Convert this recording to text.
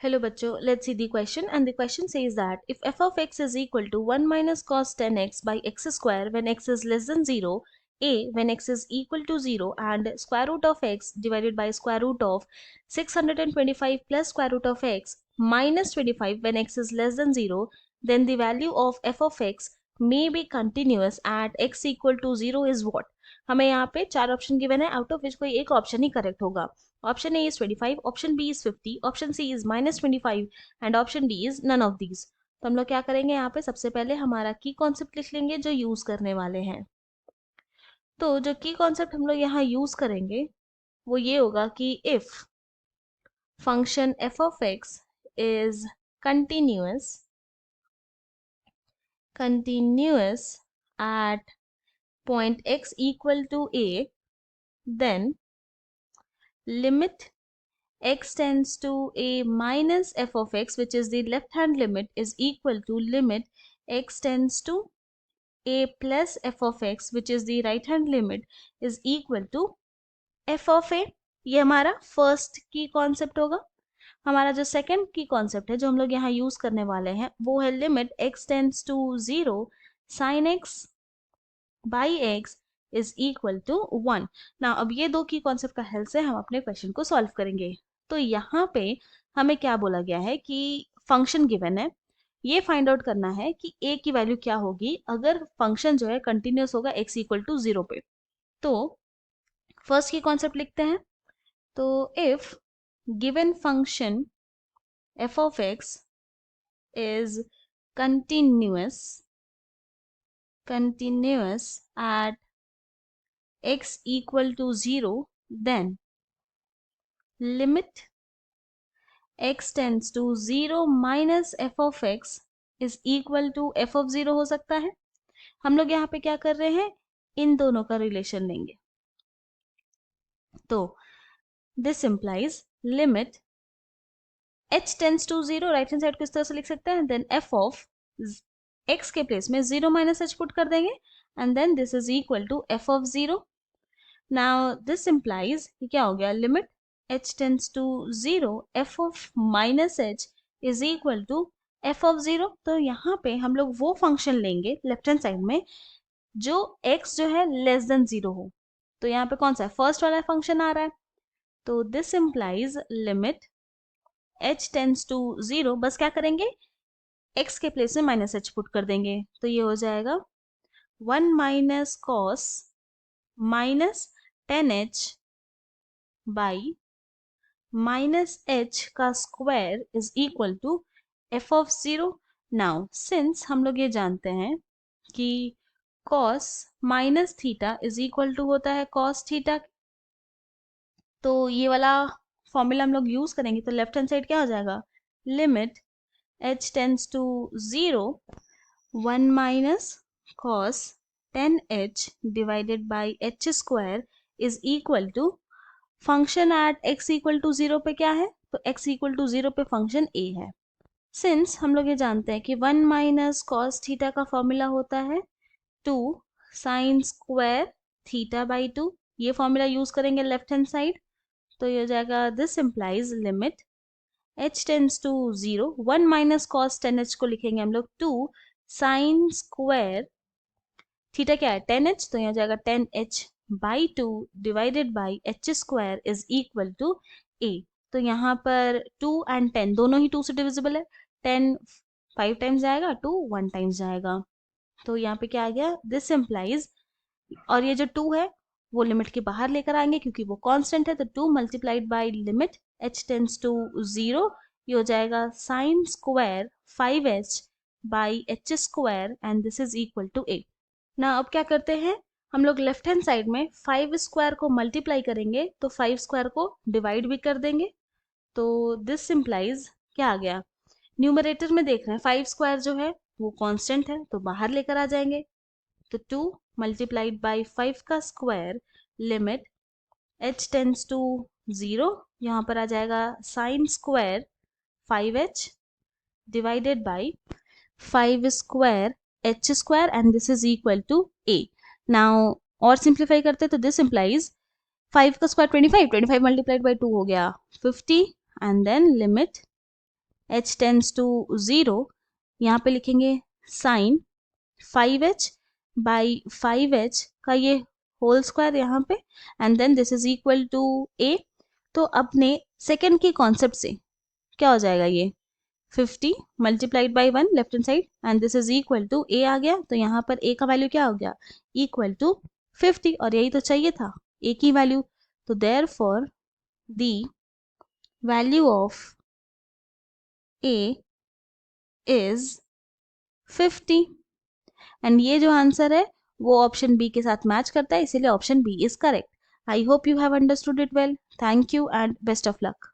Hello bachcho, let's see the question, and the question says that if f of x is equal to 1 minus cos 10x by x square when x is less than 0, a when x is equal to 0, and square root of x divided by square root of 625 plus square root of x minus 25 when x is less than 0, then the value of f of x may be continuous at x equal to 0 is what? हमें यहाँ पे चार option given है, out of which कोई एक option ही correct होगा. Option A is 25, option B is 50, option C is minus 25 and option D is none of these. तो हम लोग क्या करेंगे यहाँ पे, सबसे पहले हमारा की कॉन्सेप्ट लिख लेंगे जो यूज करने वाले हैं. तो जो की कॉन्सेप्ट हम लोग यहाँ यूज करेंगे वो ये होगा कि if function f of x is continuous at point x equal to a, then limit x tends to a minus f of x, which is the left hand limit, is equal to limit x tends to a plus f of x, which is the right hand limit, is equal to f of a. ये हमारा first की concept होगा. हमारा जो second की concept है जो हम लोग यहाँ यूज करने वाले हैं वो है limit x tends to 0 sin x by x is equal to 1. ना अब ये दो की कॉन्सेप्ट का हेल्प से हम अपने क्वेश्चन को सॉल्व करेंगे. तो यहाँ पे हमें क्या बोला गया है कि फंक्शन गिवन है, ये फाइंड आउट करना है कि a की वैल्यू क्या होगी अगर फंक्शन जो है कंटिन्यूस होगा x इक्वल टू 0 पे. तो फर्स्ट की कॉन्सेप्ट लिखते हैं. तो if given function f of x is continuous at x equal to 0, then limit x tends to 0 minus f of x is equal to f of 0 हो सकता है. हम लोग यहाँ पे क्या कर रहे हैं, इन दोनों का रिलेशन लेंगे. तो this implies limit h tends to 0, right hand side को इस तरह से लिख सकते हैं, देन f of x के प्लेस में 0 माइनस h पुट कर देंगे and then this is equal to f of 0. Now this implies ये क्या हो गया, limit h tends to 0 f of minus h is equal to f of 0. तो यहाँ पे हम लोग वो फंक्शन लेंगे लेफ्ट हैंड साइड में जो x जो है लेस देन 0 हो. तो यहाँ पे कौन सा फर्स्ट वाला फंक्शन आ रहा है. तो this implies limit h tends to 0, बस क्या करेंगे x के प्लेस में माइनस h पुट कर देंगे. तो ये हो जाएगा 1 minus cos minus 10h by minus h का square is equal to f of 0. Now since हम लोग ये जानते हैं कि cos minus theta is equal to होता है cos थीटा, तो ये वाला फॉर्मूला हम लोग यूज करेंगे. तो लेफ्ट हैंड साइड क्या हो जाएगा, limit h tends to 0 1 minus cos 10h divided by h square is equal to function at x equal to 0 पे क्या है, तो x इक्वल टू 0 पे फंक्शन a है. सिंस हम लोग ये जानते हैं कि 1 माइनस कॉस थीटा का फॉर्मूला होता है 2 साइन स्क्वायर थीटा बाई 2, ये फॉर्मूला यूज करेंगे लेफ्ट हैंड साइड. तो ये हो जाएगा this implies limit h tends to 0 1 minus cos 10h को लिखेंगे हम लोग 2 साइन स्क्वायर थीटा क्या है 10h, तो यहाँ जाएगा 10h by 2 divided by h square is equal to a. तो यहाँ पर 2 एंड 10 दोनों ही 2 से डिविजिबल है. 10 5 टाइम्स जाएगा, 2 1 टाइम्स जाएगा. तो यहाँ पे क्या आ गया, दिस implies, और ये जो 2 है वो लिमिट के बाहर लेकर आएंगे क्योंकि वो कांस्टेंट है. तो 2 multiplied by limit h tends to 0, ये हो जाएगा sine square 5h by h square and this is equal to a. ना अब क्या करते हैं, हम लोग लेफ्ट हैंड साइड में 5 स्क्वायर को मल्टीप्लाई करेंगे तो 5 स्क्वायर को डिवाइड भी कर देंगे. तो दिस implies क्या आ गया, न्यूमरेटर में देख रहे हैं 5 स्क्वायर जो है वो कांस्टेंट है तो बाहर लेकर आ जाएंगे. तो 2 मल्टीप्लाइड बाई 5 का square limit h tends to 0, यहाँ पर आ जाएगा sine square 5h divided by 5 square h square and this is equal to a. Now और सिंप्लीफाई करते तो दिस implies 5 का स्क्वायर 25 मल्टीप्लाइड बाई 2 हो गया 50 and then limit h tends to 0, यहाँ पे लिखेंगे साइन 5h बाई 5h का ये होल स्क्वायर यहाँ पे, and then this is equal to a। तो अपने सेकेंड के कॉन्सेप्ट से क्या हो जाएगा, ये 50 multiplied by 1 left hand side, and this is equal to a आ गया। तो यहाँ पर a का वैल्यू क्या हो गया, इक्वल टू 50, और यही तो चाहिए था, a की वैल्यू। तो therefore the value of a is 50, and ये जो आंसर है वो ऑप्शन बी के साथ मैच करता है, इसीलिए option B is correct. I hope you have understood it well. Thank you and best of luck.